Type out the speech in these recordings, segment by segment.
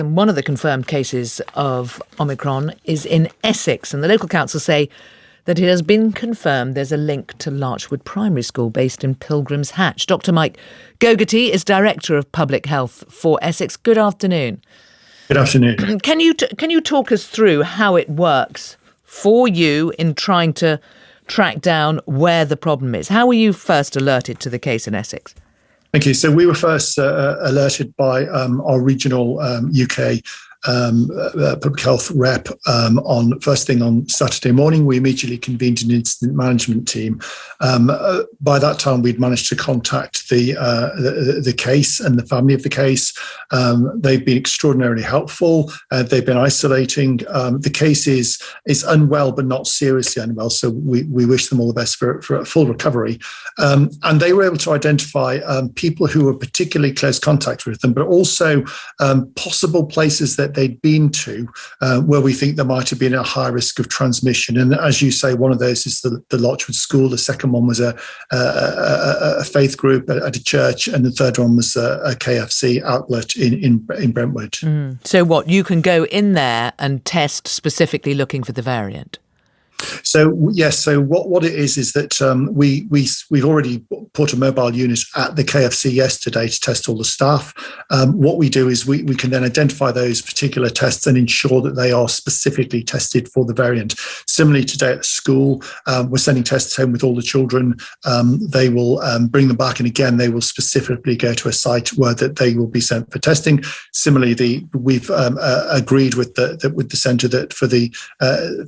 And one of the confirmed cases of Omicron is in Essex, and the local council say that it has been confirmed there's a link to Larchwood Primary School based in Pilgrim's Hatch. Dr Mike Gogarty is Director of Public Health for Essex. Good afternoon. Good afternoon. Can you talk us through how it works for you in trying to track down where the problem is? How were you first alerted to the case in Essex? Thank you. So we were first alerted by our regional UK public health rep on first thing on Saturday morning. We immediately convened an incident management team. By that time, we'd managed to contact the case and the family of the case. They've been extraordinarily helpful. They've been isolating. The case is unwell, but not seriously unwell. So we wish them all the best for a full recovery. And they were able to identify people who were particularly close contact with them, but also possible places that they'd been to where we think there might have been a high risk of transmission. And as you say, one of those is the Larchwood School. The second one was a faith group at a church, and the third one was a KFC outlet in Brentwood. So what, you can go in there and test specifically looking for the variant? So yes, so what it is that we've already put a mobile unit at the KFC yesterday to test all the staff. What we do is we can then identify those particular tests and ensure that they are specifically tested for the variant. Similarly, today at school, we're sending tests home with all the children. They will bring them back, and again, they will specifically go to a site where that they will be sent for testing. Similarly, we've agreed with the centre that for the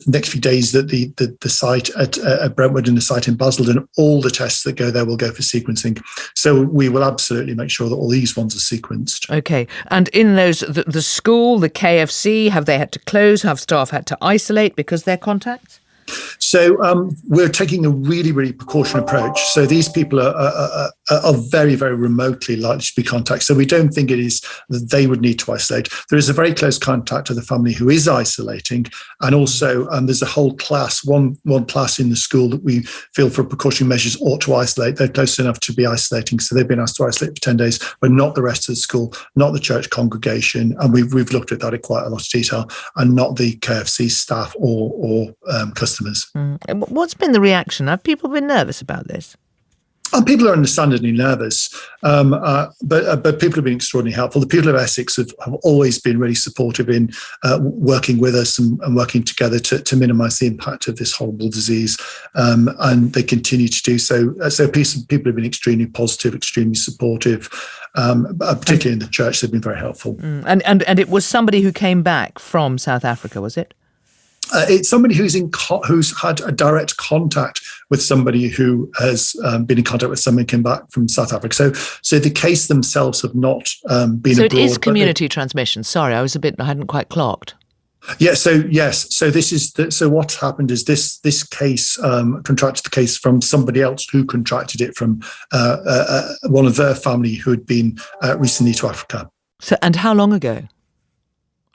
next few days that the site at Brentwood and the site in Basildon, all the tests that go there will go for sequencing. So we will absolutely make sure that all these ones are sequenced. Okay. And in those, the school, the KFC, have they had to close? Have staff had to isolate because they're contacts? So we're taking a really, really precautionary approach. So these people are very, very remotely likely to be contacts. So we don't think it is that they would need to isolate. There is a very close contact to the family who is isolating. And also there's a whole class, one class in the school that we feel for precautionary measures ought to isolate. They're close enough to be isolating. So they've been asked to isolate for 10 days, but not the rest of the school, not the church congregation. And we've looked at that in quite a lot of detail, and not the KFC staff or customers. What's been the reaction? Have people been nervous about this? People are understandably nervous, but people have been extraordinarily helpful. The people of Essex have always been really supportive in working with us and working together to minimise the impact of this horrible disease, and they continue to do so. So people have been extremely positive, extremely supportive, particularly in the church. They've been very helpful. And it was somebody who came back from South Africa, was it? It's somebody who's had a direct contact with somebody who has been in contact with someone who came back from South Africa. So the case themselves have not been so abroad. It is community transmission. Sorry, I hadn't quite clocked. Yeah. So yes. So this is so what happened is this case contracted the case from somebody else who contracted it from one of their family who had been recently to Africa. So, and how long ago?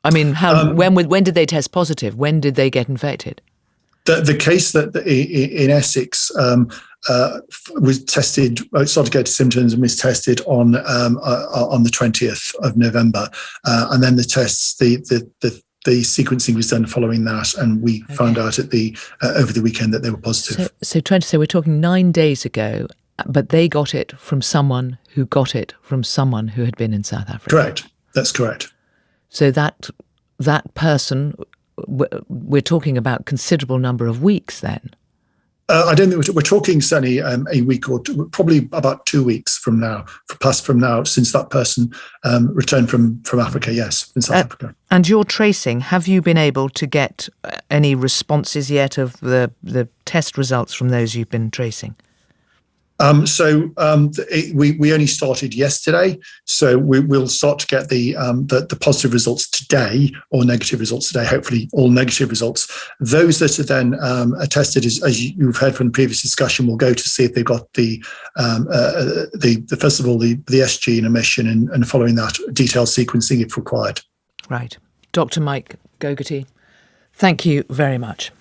I mean, when did they test positive? When did they get infected? The case that in Essex was tested, started to go to symptoms and was tested on the 20th of November, and then the tests, the sequencing was done following that, and we found out at over the weekend that they were positive. So we're talking 9 days ago, but they got it from someone who got it from someone who had been in South Africa. Correct. That's correct. So that person, we're talking about considerable number of weeks then? I don't think we're talking certainly a week or two, probably about 2 weeks from now, since that person returned from Africa, yes, from South Africa. And your tracing, have you been able to get any responses yet of the test results from those you've been tracing? We only started yesterday, so we'll start to get the positive results today, or negative results today. Hopefully, all negative results. Those that are then tested, as you've heard from the previous discussion, will go to see if they've got the first of all the S gene emission, and following that, detailed sequencing if required. Right, Dr. Mike Gogarty, thank you very much.